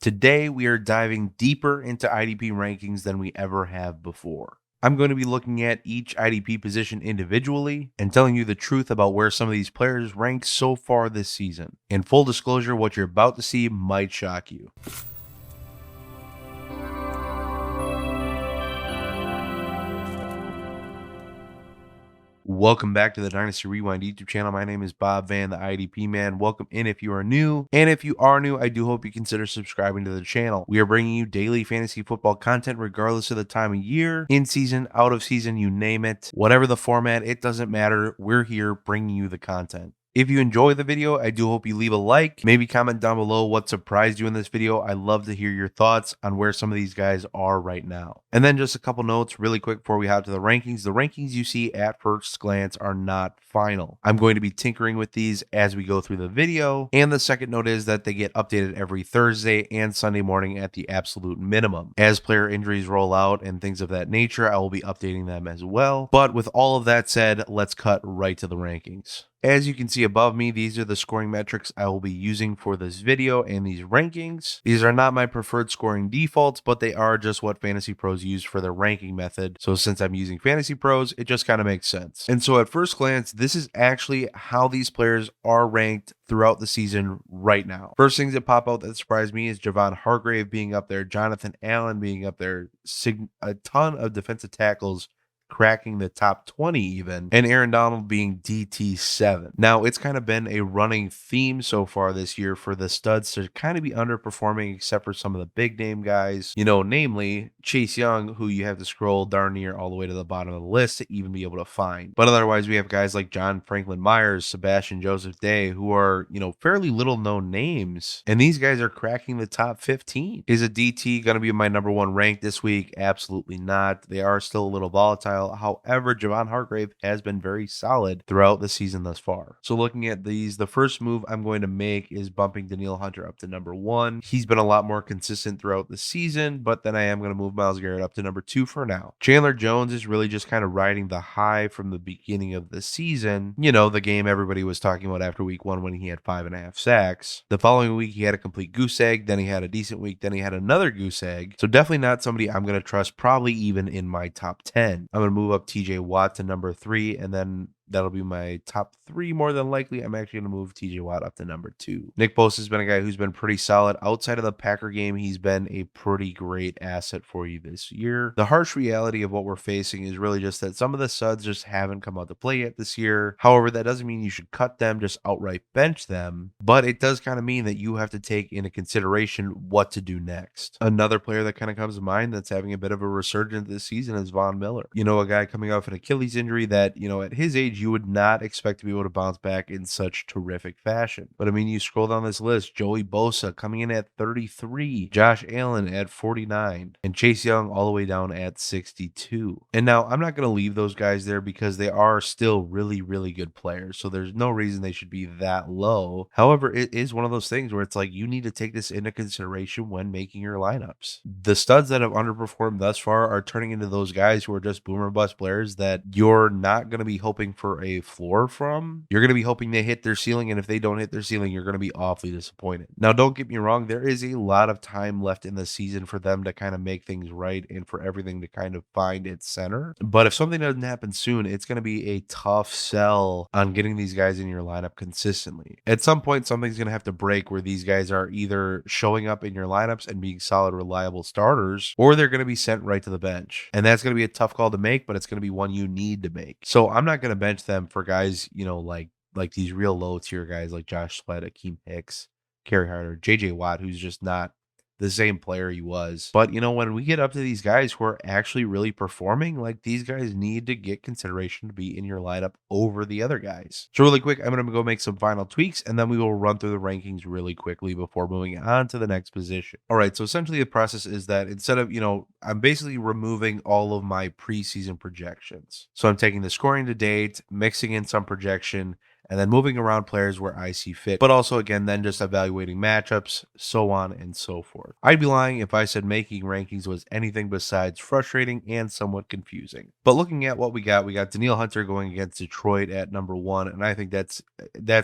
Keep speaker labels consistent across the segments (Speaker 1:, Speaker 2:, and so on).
Speaker 1: Today, we are diving deeper into IDP rankings than we ever have before. I'm going to be looking at each IDP position individually and telling you the truth about where some of these players rank so far this season. In full disclosure, what you're about to see might shock you. Welcome back to the Dynasty Rewind YouTube channel. My name is Bob Van, the IDP man. Welcome in if you are new. And if you are new, I do hope you consider subscribing to the channel. We are bringing you daily fantasy football content regardless of the time of year, in season, out of season, you name it. Whatever the format, it doesn't matter. We're here bringing you the content. If you enjoy the video, I do hope you leave a like. Maybe comment down below what surprised you in this video. I love to hear your thoughts on where some of these guys are right now. And then just a couple notes really quick before we hop to the rankings. The rankings you see at first glance are not final. I'm going to be tinkering with these as we go through the video. And the second note is that they get updated every Thursday and Sunday morning at the absolute minimum. As player injuries roll out and things of that nature, I will be updating them as well. But with all of that said, let's cut right to the rankings. As you can see above me, these are the scoring metrics I will be using for this video and these rankings. These are not my preferred scoring defaults, but they are just what Fantasy Pros use for their ranking method. So since I'm using Fantasy Pros, it just kind of makes sense. And so at first glance, this is actually how these players are ranked throughout the season right now. First things that pop out that surprised me is Javon Hargrave being up there, Jonathan Allen being up there, a ton of defensive tackles cracking the top 20 even, and Aaron Donald being DT7. Now, it's kind of been a running theme so far this year for the studs to kind of be underperforming except for some of the big name guys, namely Chase Young, who you have to scroll darn near all the way to the bottom of the list to even be able to find. But otherwise, we have guys like John Franklin Myers, Sebastian Joseph Day, who are, fairly little known names, and these guys are cracking the top 15. Is a DT going to be my number one rank this week? Absolutely not. They are still a little volatile. However, Javon Hargrave has been very solid throughout the season thus far. So looking at these, the first move I'm going to make is bumping Danielle Hunter up to number 1. He's been a lot more consistent throughout the season, but then I am going to move Myles Garrett up to number 2 for now. Chandler Jones is really just kind of riding the high from the beginning of the season. The game everybody was talking about after week 1 when he had 5.5 sacks. The following week, he had a complete goose egg. Then he had a decent week. Then he had another goose egg. So definitely not somebody I'm going to trust, probably even in my top 10. I'm going to move up TJ Watt to number 3, and then that'll be my top 3 more than likely. I'm actually going to move TJ Watt up to number 2. Nick Bosa has been a guy who's been pretty solid. Outside of the Packer game, he's been a pretty great asset for you this year. The harsh reality of what we're facing is really just that some of the studs just haven't come out to play yet this year. However, that doesn't mean you should cut them, just outright bench them. But it does kind of mean that you have to take into consideration what to do next. Another player that kind of comes to mind that's having a bit of a resurgence this season is Von Miller. A guy coming off an Achilles injury that, at his age, you would not expect to be able to bounce back in such terrific fashion. But I mean, you scroll down this list, Joey Bosa coming in at 33, Josh Allen at 49, and Chase Young all the way down at 62. And now I'm not going to leave those guys there because they are still really, really good players. So there's no reason they should be that low. However, it is one of those things where it's like you need to take this into consideration when making your lineups. The studs that have underperformed thus far are turning into those guys who are just boomer bust players that you're not going to be hoping for a floor from. You're going to be hoping they hit their ceiling, and if they don't hit their ceiling, you're going to be awfully disappointed. Now, don't get me wrong, there is a lot of time left in the season for them to kind of make things right and for everything to kind of find its center. But if something doesn't happen soon, it's going to be a tough sell on getting these guys in your lineup consistently. At some point, something's going to have to break where these guys are either showing up in your lineups and being solid, reliable starters, or they're going to be sent right to the bench. And that's going to be a tough call to make, but it's going to be one you need to make. So I'm not going to bench them for guys, like these real low tier guys like Josh Sweat, Akeem Hicks, Kerry Harder, JJ Watt, who's just not the same player he was. But when we get up to these guys who are actually really performing, like these guys need to get consideration to be in your lineup over the other guys. So really quick, I'm going to go make some final tweaks and then we will run through the rankings really quickly before moving on to the next position. All right, so essentially the process is that instead of, I'm basically removing all of my preseason projections. So I'm taking the scoring to date, mixing in some projection, and then moving around players where I see fit, but also again, then just evaluating matchups, so on and so forth. I'd be lying if I said making rankings was anything besides frustrating and somewhat confusing. But looking at what we got Danielle Hunter going against Detroit at number 1, and I think that's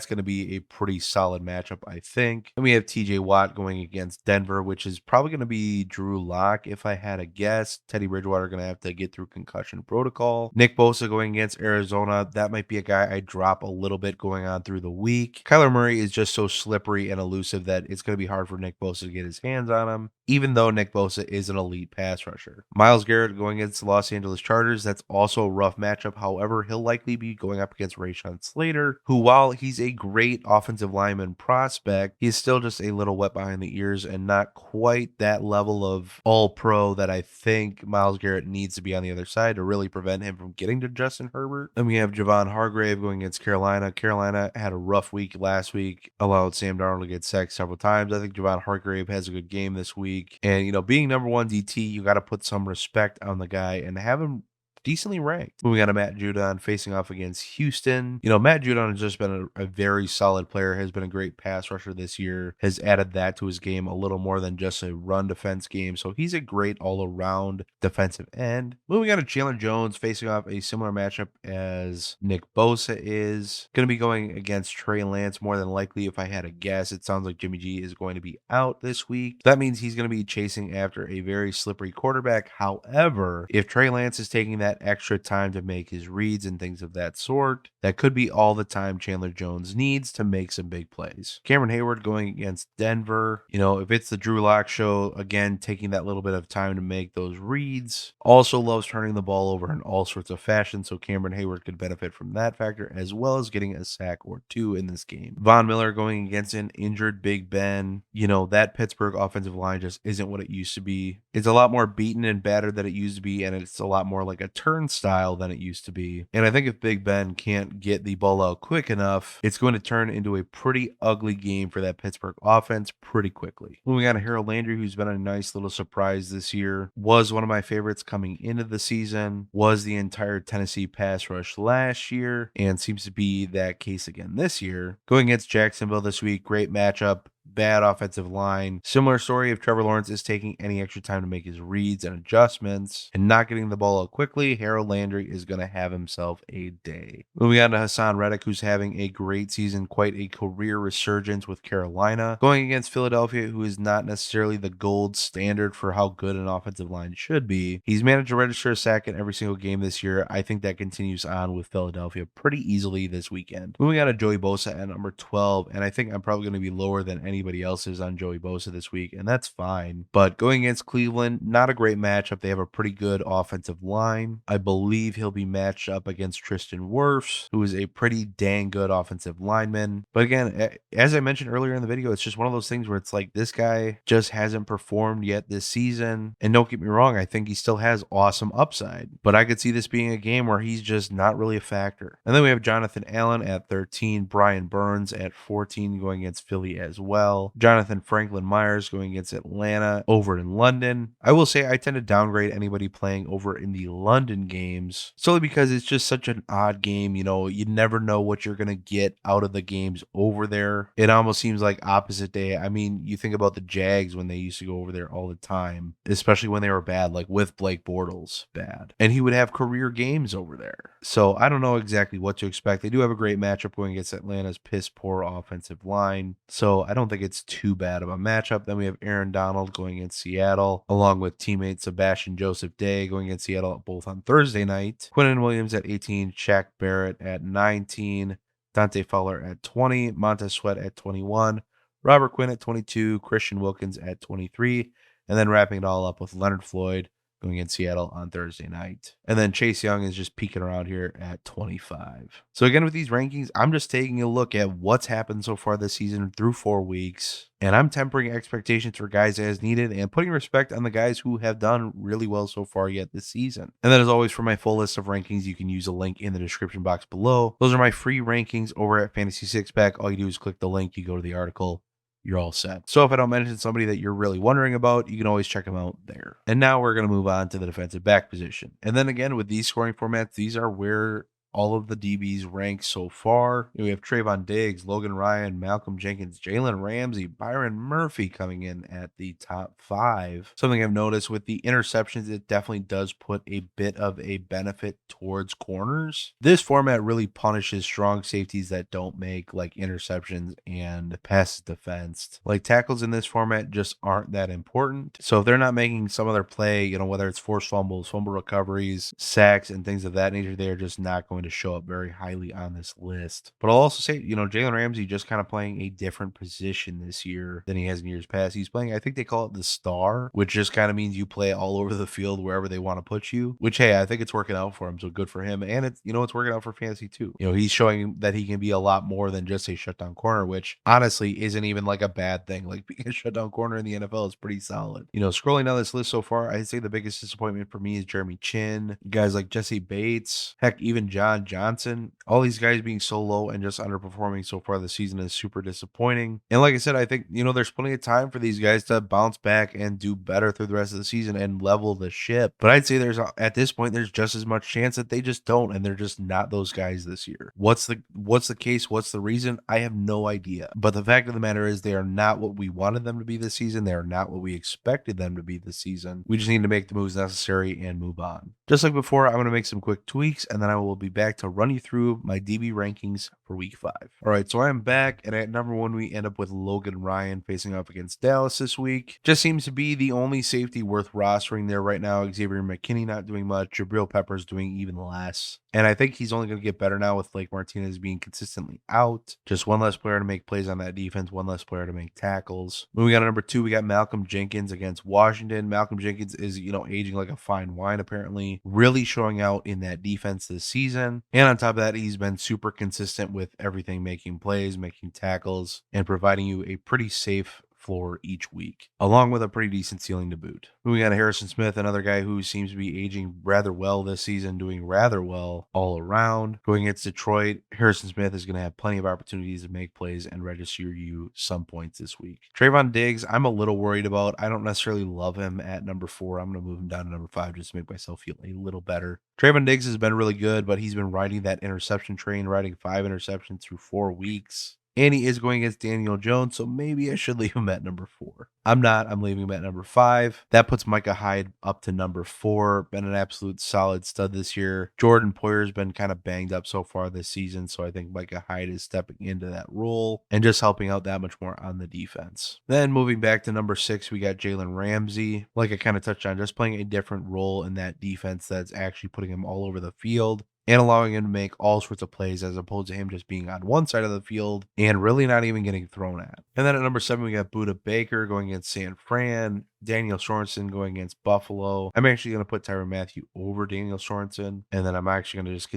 Speaker 1: going to be a pretty solid matchup, I think. And we have TJ Watt going against Denver, which is probably going to be Drew Lock if I had a guess. Teddy Bridgewater going to have to get through concussion protocol. Nick Bosa going against Arizona. That might be a guy I drop a little bit going on through the week. Kyler Murray is just so slippery and elusive that it's going to be hard for Nick Bosa to get his hands on him, even though Nick Bosa is an elite pass rusher. Myles Garrett going against the Los Angeles Chargers. That's also a rough matchup. However, he'll likely be going up against Rashawn Slater, who, while he's a great offensive lineman prospect, he's still just a little wet behind the ears and not quite that level of all-pro that I think Myles Garrett needs to be on the other side to really prevent him from getting to Justin Herbert. Then we have Javon Hargrave going against Carolina. Carolina had a rough week last week, allowed Sam Darnold to get sacked several times. I think Javon Hargrave has a good game this week. And, being number 1 DT, you got to put some respect on the guy and have him decently ranked. Moving on to Matt Judon facing off against Houston. Matt Judon has just been a very solid player, has been a great pass rusher this year, has added that to his game a little more than just a run defense game. So he's a great all-around defensive end. Moving on to Chandler Jones facing off a similar matchup as Nick Bosa is. Going to be going against Trey Lance more than likely. If I had a guess, it sounds like Jimmy G is going to be out this week. That means he's going to be chasing after a very slippery quarterback. However, if Trey Lance is taking that extra time to make his reads and things of that sort, that could be all the time Chandler Jones needs to make some big plays. Cameron Hayward going against Denver. If it's the Drew Lock show, again, taking that little bit of time to make those reads. Also loves turning the ball over in all sorts of fashion, so Cameron Hayward could benefit from that factor, as well as getting a sack or 2 in this game. Von Miller going against an injured Big Ben. That Pittsburgh offensive line just isn't what it used to be. It's a lot more beaten and battered than it used to be, and it's a lot more like a turnstile than it used to be. And I think if Big Ben can't get the ball out quick enough, it's going to turn into a pretty ugly game for that Pittsburgh offense pretty quickly. Moving on to Harold Landry, who's been a nice little surprise this year, was one of my favorites coming into the season, was the entire Tennessee pass rush last year, and seems to be that case again this year. Going against Jacksonville this week, great matchup. Bad offensive line. Similar story if Trevor Lawrence is taking any extra time to make his reads and adjustments and not getting the ball out quickly, Harold Landry is going to have himself a day. Moving on to Hassan Reddick, who's having a great season, quite a career resurgence with Carolina. Going against Philadelphia, who is not necessarily the gold standard for how good an offensive line should be. He's managed to register a sack in every single game this year. I think that continues on with Philadelphia pretty easily this weekend. Moving on to Joey Bosa at number 12, and I think I'm probably going to be lower than anybody else is on Joey Bosa this week, and that's fine. But going against Cleveland, not a great matchup. They have a pretty good offensive line. I believe he'll be matched up against Tristan Wirfs, who is a pretty dang good offensive lineman. But again, as I mentioned earlier in the video, it's just one of those things where it's like this guy just hasn't performed yet this season. And don't get me wrong, I think he still has awesome upside. But I could see this being a game where he's just not really a factor. And then we have Jonathan Allen at 13, Brian Burns at 14 going against Philly as well. Jonathan Franklin Myers going against Atlanta over in London. I will say I tend to downgrade anybody playing over in the London games solely because it's just such an odd game. You never know what you're going to get out of the games over there. It almost seems like opposite day. I mean, you think about the Jags when they used to go over there all the time, especially when they were bad, like with Blake Bortles bad. And he would have career games over there. So I don't know exactly what to expect. They do have a great matchup going against Atlanta's piss poor offensive line. So I don't think it's too bad of a matchup. Then we have Aaron Donald going against Seattle, along with teammate Sebastian Joseph Day going against Seattle both on Thursday night. Quinnen Williams at 18, Shaq Barrett at 19, Dante Fowler at 20, Montez Sweat at 21, Robert Quinn at 22, Christian Wilkins at 23, and then wrapping it all up with Leonard Floyd going against Seattle on Thursday night. And then Chase Young is just peeking around here at 25. So again, with these rankings, I'm just taking a look at what's happened so far this season through 4 weeks. And I'm tempering expectations for guys as needed and putting respect on the guys who have done really well so far yet this season. And then as always, for my full list of rankings, you can use a link in the description box below. Those are my free rankings over at Fantasy Six Pack. All you do is click the link, you go to the article, you're all set. So if I don't mention somebody that you're really wondering about, you can always check them out there. And now we're going to move on to the defensive back position. And then again, with these scoring formats, these are where all of the DBs ranked so far. We have Trayvon Diggs, Logan Ryan, Malcolm Jenkins, Jalen Ramsey, Byron Murphy coming in at the top 5. Something I've noticed with the interceptions, it definitely does put a bit of a benefit towards corners. This format really punishes strong safeties that don't make like interceptions and passes defensed. Like tackles in this format just aren't that important. So if they're not making some other play, whether it's forced fumbles, fumble recoveries, sacks, and things of that nature, they're just not going to show up very highly on this list. But I'll also say, Jalen Ramsey just kind of playing a different position this year than he has in years past. He's playing, I think they call it the star, which just kind of means you play all over the field wherever they want to put you, which, hey, I think it's working out for him. So good for him. And it's working out for fantasy too. He's showing that he can be a lot more than just a shutdown corner, which honestly isn't even like a bad thing. Like being a shutdown corner in the NFL is pretty solid. Scrolling down this list so far, I'd say the biggest disappointment for me is Jeremy Chin, guys like Jesse Bates, heck, even John Johnson. All these guys being so low and just underperforming so far this season is super disappointing. And like I said, I think, there's plenty of time for these guys to bounce back and do better through the rest of the season and level the ship. But I'd say at this point, there's just as much chance that they just don't, and they're just not those guys this year. What's the case? What's the reason? I have no idea. But the fact of the matter is they are not what we wanted them to be this season. They are not what we expected them to be this season. We just need to make the moves necessary and move on. Just like before, I'm going to make some quick tweaks, and then I will be back to run you through my DB rankings for week 5. All right, so I'm back, and at number 1, we end up with Logan Ryan facing off against Dallas this week. Just seems to be the only safety worth rostering there right now. Xavier McKinney not doing much. Jabril Peppers doing even less. And I think he's only going to get better now with Blake Martinez being consistently out. Just one less player to make plays on that defense, one less player to make tackles. Moving on to number 2, we got Malcolm Jenkins against Washington. Malcolm Jenkins is, aging like a fine wine, apparently. Really showing out in that defense this season. And on top of that, he's been super consistent with everything, making plays, making tackles, and providing you a pretty safe floor each week, along with a pretty decent ceiling to boot. Moving on to Harrison Smith, another guy who seems to be aging rather well this season, doing rather well all around. Going against Detroit, Harrison Smith is going to have plenty of opportunities to make plays and register you some points this week. Trayvon Diggs, I'm a little worried about. I don't necessarily love him at number 4. I'm going to move him down to number 5 just to make myself feel a little better. Trayvon Diggs has been really good, but he's been riding that interception train, riding 5 interceptions through 4 weeks. And he is going against Daniel Jones, so maybe I should leave him at number 4. I'm not. I'm leaving him at number 5. That puts Micah Hyde up to number 4. Been an absolute solid stud this year. Jordan Poyer's been kind of banged up so far this season, so I think Micah Hyde is stepping into that role and just helping out that much more on the defense. Then moving back to number 6, we got Jalen Ramsey. Like I kind of touched on, just playing a different role in that defense that's actually putting him all over the field and allowing him to make all sorts of plays as opposed to him just being on one side of the field and really not even getting thrown at. And then at number 7, we got Budda Baker going against San Fran, Daniel Sorensen going against Buffalo. I'm actually going to put Tyrann Mathieu over Daniel Sorensen, and then I'm actually going to just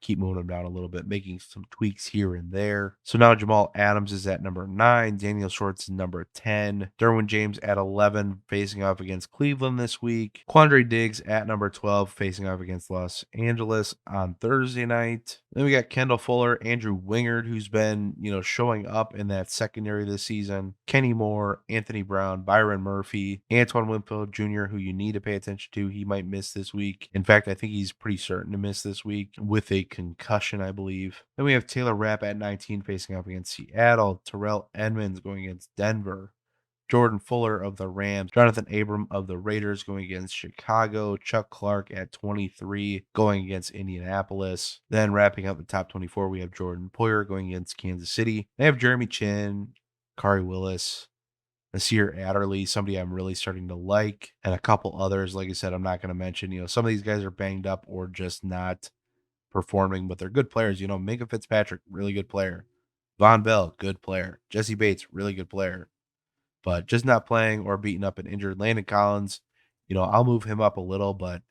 Speaker 1: keep moving him down a little bit, making some tweaks here and there. So now Jamal Adams is at number 9, Daniel Shorts number 10, Derwin James at 11, facing off against Cleveland this week. Quandre Diggs at number 12, facing off against Los Angeles on Thursday night. Then we got Kendall Fuller, Andrew Wingard, who's been, showing up in that secondary this season. Kenny Moore, Anthony Brown, Byron Murphy, Antoine Winfield Jr., who you need to pay attention to. He might miss this week. In fact, I think he's pretty certain to miss this week with a concussion, I believe. Then we have Taylor Rapp at 19 facing off against Seattle. Terrell Edmonds going against Denver. Jordan Fuller of the Rams, Jonathan Abram of the Raiders going against Chicago, Chuck Clark at 23 going against Indianapolis. Then wrapping up the top 24, we have Jordan Poyer going against Kansas City. They have Jeremy Chin, Kari Willis, Nasir Adderley, somebody I'm really starting to like, and a couple others. Like I said, I'm not going to mention, some of these guys are banged up or just not performing, but they're good players. Minka Fitzpatrick, really good player. Von Bell, good player. Jesse Bates, really good player. But just not playing or beaten up and injured. Landon Collins, I'll move him up a little, but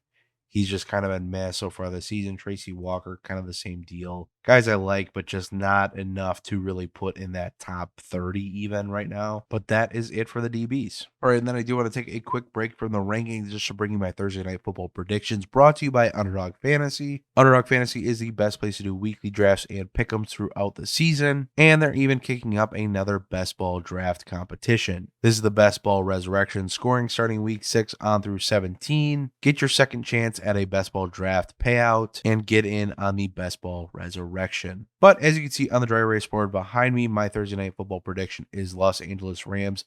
Speaker 1: he's just kind of been meh so far this season. Tracy Walker, kind of the same deal. Guys I like, but just not enough to really put in that top 30 even right now. But that is it for the DBs. All right, and then I do want to take a quick break from the rankings just to bring you my Thursday Night Football predictions brought to you by Underdog Fantasy. Underdog Fantasy is the best place to do weekly drafts and pick'ems throughout the season, and they're even kicking up another best ball draft competition. This is the best ball resurrection, scoring starting week 6 on through 17. Get your second chance at a best ball draft payout and get in on the best ball resurrection. But as you can see on the dry erase board behind me, my Thursday Night Football prediction is Los Angeles Rams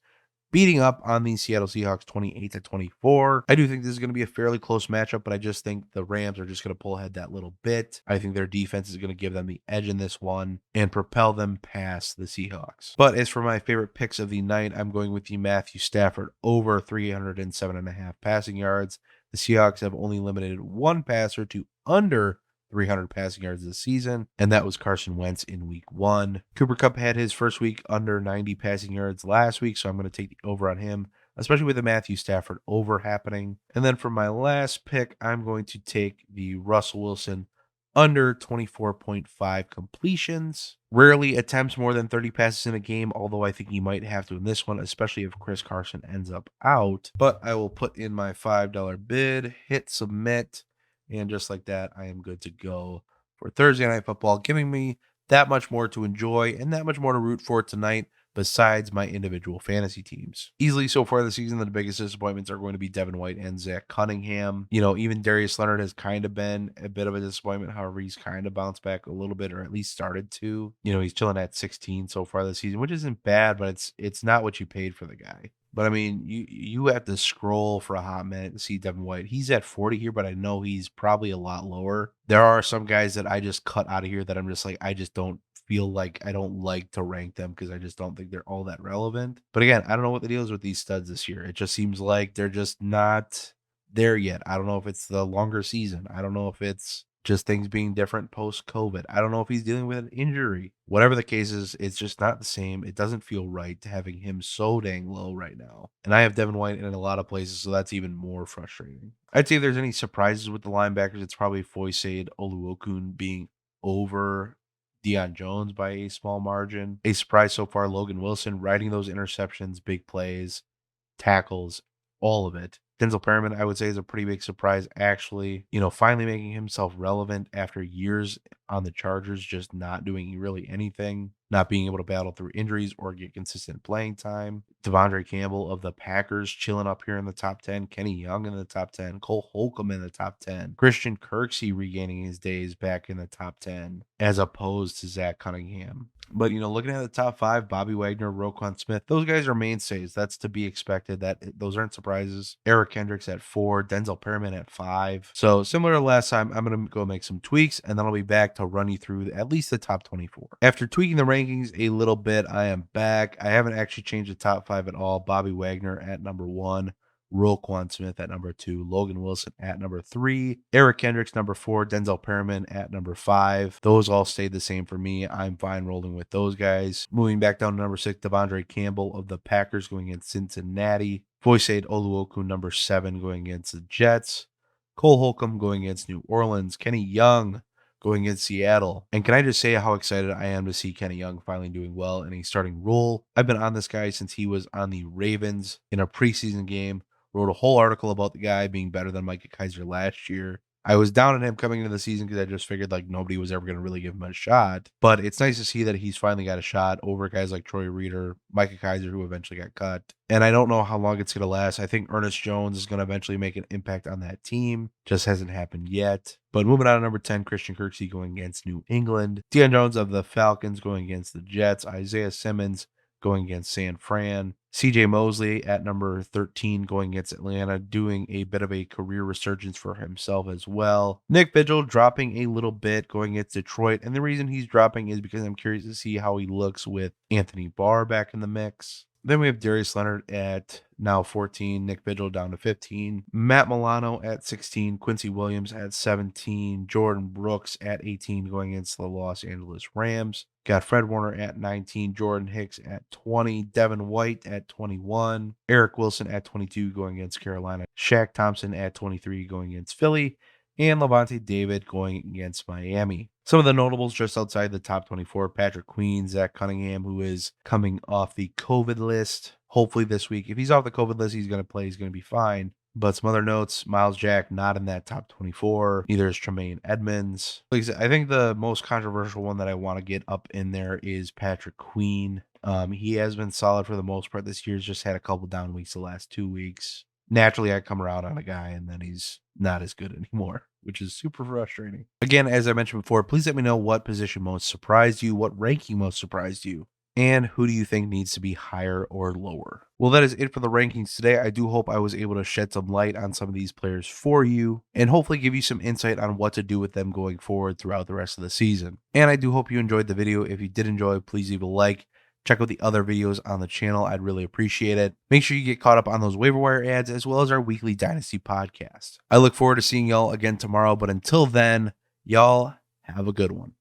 Speaker 1: beating up on the Seattle Seahawks 28-24. I do think this is going to be a fairly close matchup, but I just think the Rams are just going to pull ahead that little bit. I think their defense is going to give them the edge in this one and propel them past the Seahawks. But as for my favorite picks of the night, I'm going with the Matthew Stafford over 307.5 passing yards. The Seahawks have only limited one passer to under 300 passing yards this season, and that was Carson Wentz in week 1. Cooper Kupp had his first week under 90 passing yards last week, so I'm going to take the over on him, especially with the Matthew Stafford over happening. And then for my last pick, I'm going to take the Russell Wilson under 24.5 completions. Rarely attempts more than 30 passes in a game, although I think he might have to in this one, especially if Chris Carson ends up out. But I will put in my $5 bid, hit submit, and just like that, I am good to go for Thursday Night Football, giving me that much more to enjoy and that much more to root for tonight besides my individual fantasy teams. Easily so far this season, the biggest disappointments are going to be Devin White and Zach Cunningham. You know, even Darius Leonard has kind of been a bit of a disappointment. However, he's kind of bounced back a little bit, or at least started to. You know, he's chilling at 16 so far this season, which isn't bad, but it's not what you paid for the guy. But I mean, you have to scroll for a hot minute to see Devin White. He's at 40 here, but I know he's probably a lot lower. There are some guys that I just cut out of here that I'm just like, I just don't feel like I don't like to rank them because I just don't think they're all that relevant. But again, I don't know what the deal is with these studs this year. It just seems like they're just not there yet. I don't know if it's the longer season. I don't know if it's just things being different post-COVID. I don't know if he's dealing with an injury. Whatever the case is, it's just not the same. It doesn't feel right to having him so dang low right now. And I have Devin White in a lot of places, so that's even more frustrating. I'd say if there's any surprises with the linebackers, it's probably Foyesade Oluokun being over Deion Jones by a small margin. A surprise so far, Logan Wilson riding those interceptions, big plays, tackles, all of it. Denzel Perryman, I would say, is a pretty big surprise, actually. You know, finally making himself relevant after years on the Chargers, just not doing really anything, not being able to battle through injuries or get consistent playing time. Devondre Campbell of the Packers chilling up here in the top 10. Kenny Young in the top 10. Cole Holcomb in the top 10. Christian Kirksey regaining his days back in the top 10, as opposed to Zach Cunningham. But, you know, looking at the top 5, Bobby Wagner, Roquan Smith, those guys are mainstays. That's to be expected. Those aren't surprises. Eric Kendricks at 4, Denzel Perryman at 5. So similar to last time, I'm going to go make some tweaks, and then I'll be back to run you through at least the top 24. After tweaking the rankings a little bit, I am back. I haven't actually changed the top 5 at all. Bobby Wagner at number 1. Roquan Smith at number 2, Logan Wilson at number 3, Eric Kendricks number 4, Denzel Perryman at number 5. Those all stayed the same for me. I'm fine rolling with those guys. Moving back down to number 6, Devondre Campbell of the Packers going against Cincinnati. Foyesade Oluokun number 7 going against the Jets. Cole Holcomb going against New Orleans. Kenny Young going against Seattle. And can I just say how excited I am to see Kenny Young finally doing well in a starting role? I've been on this guy since he was on the Ravens in a preseason game. Wrote a whole article about the guy being better than Micah Kaiser last year. I was down on him coming into the season because I just figured like nobody was ever going to really give him a shot. But it's nice to see that he's finally got a shot over guys like Troy Reader, Micah Kaiser, who eventually got cut. And I don't know how long it's going to last. I think Ernest Jones is going to eventually make an impact on that team. Just hasn't happened yet. But moving on to number 10, Christian Kirksey going against New England. Deion Jones of the Falcons going against the Jets. Isaiah Simmons going against San Fran. CJ Mosley at number 13 going against Atlanta, doing a bit of a career resurgence for himself as well. Nick Vigil dropping a little bit going against Detroit. And the reason he's dropping is because I'm curious to see how he looks with Anthony Barr back in the mix. Then we have Darius Leonard at now 14, Nick Vigil down to 15, Matt Milano at 16, Quincy Williams at 17, Jordan Brooks at 18 going against the Los Angeles Rams. Got Fred Warner at 19, Jordan Hicks at 20, Devin White at 21, Eric Wilson at 22 going against Carolina, Shaq Thompson at 23 going against Philly, and Levante David going against Miami. Some of the notables just outside the top 24, Patrick Queen, Zach Cunningham, who is coming off the COVID list. Hopefully this week. If he's off the COVID list, he's going to play. He's going to be fine. But some other notes, Miles Jack not in that top 24. Neither is Tremaine Edmonds. Like I said, I think the most controversial one that I want to get up in there is Patrick Queen. He has been solid for the most part this year. He's just had a couple down weeks the last 2 weeks. Naturally, I come around on a guy and then he's not as good anymore, which is super frustrating. Again, as I mentioned before, please let me know what position most surprised you, what ranking most surprised you, and who do you think needs to be higher or lower? Well, that is it for the rankings today. I do hope I was able to shed some light on some of these players for you and hopefully give you some insight on what to do with them going forward throughout the rest of the season. And I do hope you enjoyed the video. If you did enjoy, please leave a like. Check out the other videos on the channel. I'd really appreciate it. Make sure you get caught up on those waiver wire ads as well as our weekly Dynasty podcast. I look forward to seeing y'all again tomorrow, but until then, y'all have a good one.